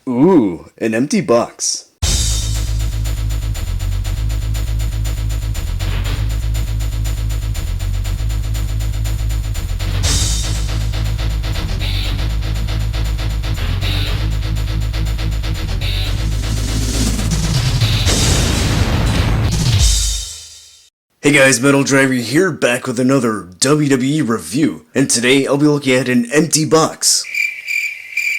Ooh, an empty box. Hey guys, Metal Driver here, back with another WWE review, and today I'll be looking at an empty box.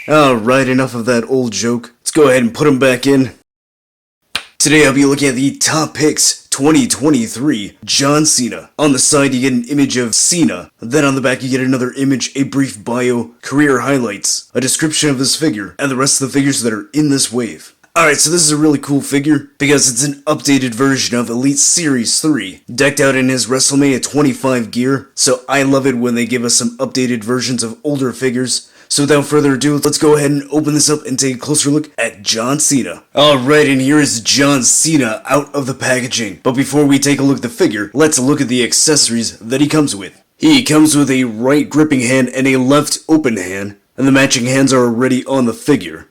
Alright, enough of that old joke. Let's go ahead and put them back in. Today I'll be looking at the Top Picks 2023 John Cena. On the side you get an image of Cena, then on the back you get another image, a brief bio, career highlights, a description of this figure, and the rest of the figures that are in this wave. Alright, so this is a really cool figure, because it's an updated version of Elite Series 3, decked out in his WrestleMania 25 gear, so I love it when they give us some updated versions of older figures. So without further ado, let's go ahead and open this up and take a closer look at John Cena. Alright, and here is John Cena out of the packaging. But before we take a look at the figure, let's look at the accessories that he comes with. He comes with a right gripping hand and a left open hand, and the matching hands are already on the figure.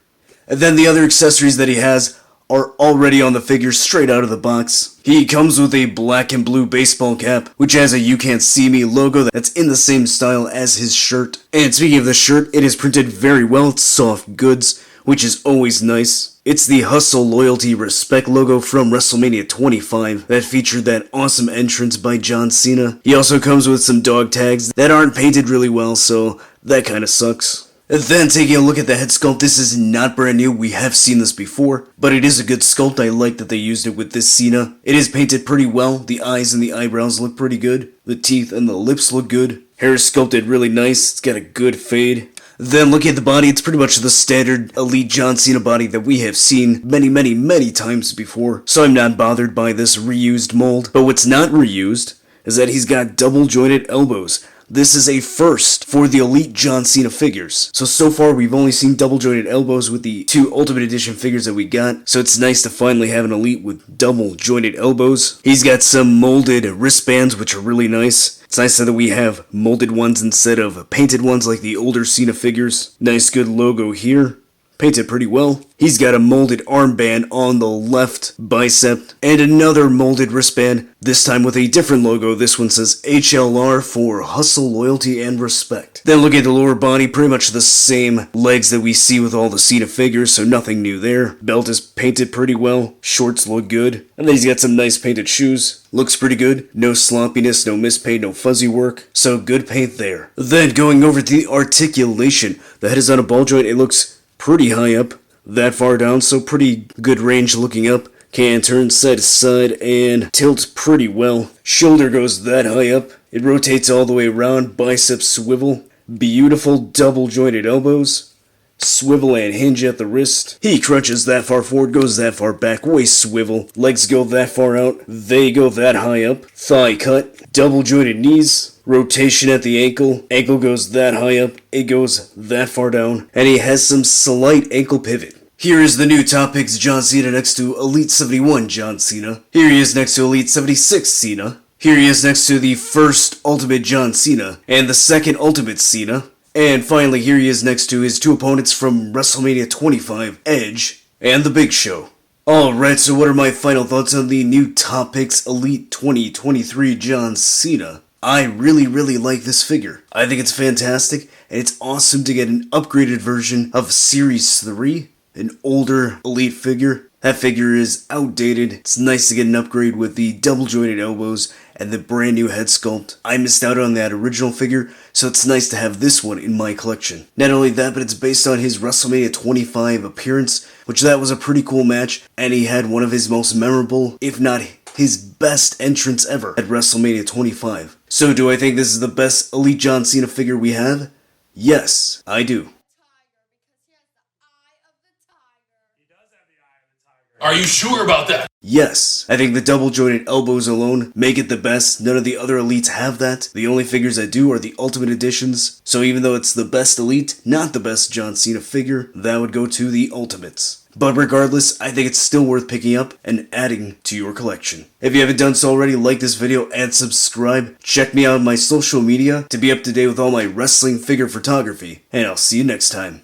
And then the other accessories that he has are already on the figure straight out of the box. He comes with a black and blue baseball cap, which has a "You Can't See Me" logo that's in the same style as his shirt. And speaking of the shirt, it is printed very well. It's soft goods, which is always nice. It's the Hustle, Loyalty, Respect logo from WrestleMania 25 that featured that awesome entrance by John Cena. He also comes with some dog tags that aren't painted really well, so that kinda sucks. And then taking a look at the head sculpt, this is not brand new, we have seen this before, but it is a good sculpt. I like that they used it with this Cena. It is painted pretty well, the eyes and the eyebrows look pretty good, the teeth and the lips look good, hair is sculpted really nice, it's got a good fade. Then looking at the body, it's pretty much the standard Elite John Cena body that we have seen many times before, so I'm not bothered by this reused mold. But what's not reused is that he's got double jointed elbows. This is a first for the Elite John Cena figures. So far we've only seen double jointed elbows with the two Ultimate Edition figures that we got. So it's nice to finally have an Elite with double jointed elbows. He's got some molded wristbands, which are really nice. It's nice that we have molded ones instead of painted ones like the older Cena figures. Nice good logo here. Painted pretty well. He's got a molded armband on the left bicep and another molded wristband, this time with a different logo. This one says HLR for Hustle, Loyalty, and Respect. Then look at the lower body, pretty much the same legs that we see with all the Cena figures, so nothing new there. Belt is painted pretty well, shorts look good, and then he's got some nice painted shoes. Looks pretty good, no sloppiness, no mispaint, no fuzzy work, so good paint there. Then going over to the articulation, the head is on a ball joint, it looks pretty high up, that far down, so pretty good range looking up. Can turn side to side and tilts pretty well. Shoulder goes that high up. It rotates all the way around, biceps swivel. Beautiful double jointed elbows. Swivel and hinge at the wrist. He crunches that far forward, goes that far back, waist swivel. Legs go that far out, they go that high up. Thigh cut, double jointed knees. Rotation at the ankle. Ankle goes that high up, it goes that far down. And he has some slight ankle pivot. Here is the new Top Picks John Cena next to Elite 71 John Cena. Here he is next to Elite 76 Cena. Here he is next to the first Ultimate John Cena and the second Ultimate Cena. And finally, here he is next to his two opponents from WrestleMania 25, Edge and The Big Show. Alright, so what are my final thoughts on the new Top Picks Elite 2023 John Cena? I really like this figure. I think it's fantastic, and it's awesome to get an upgraded version of Series 3, an older Elite figure. That figure is outdated. It's nice to get an upgrade with the double jointed elbows and the brand new head sculpt. I missed out on that original figure, so it's nice to have this one in my collection. Not only that, but it's based on his WrestleMania 25 appearance, which that was a pretty cool match, and he had one of his most memorable, if not his best entrance ever at WrestleMania 25. So do I think this is the best Elite John Cena figure we have? Yes, I do. Are you sure about that? Yes, I think the double jointed elbows alone make it the best. None of the other Elites have that. The only figures that do are the Ultimate Editions. So even though it's the best Elite, not the best John Cena figure, that would go to the Ultimates. But regardless, I think it's still worth picking up and adding to your collection. If you haven't done so already, like this video and subscribe. Check me out on my social media to be up to date with all my wrestling figure photography. And I'll see you next time.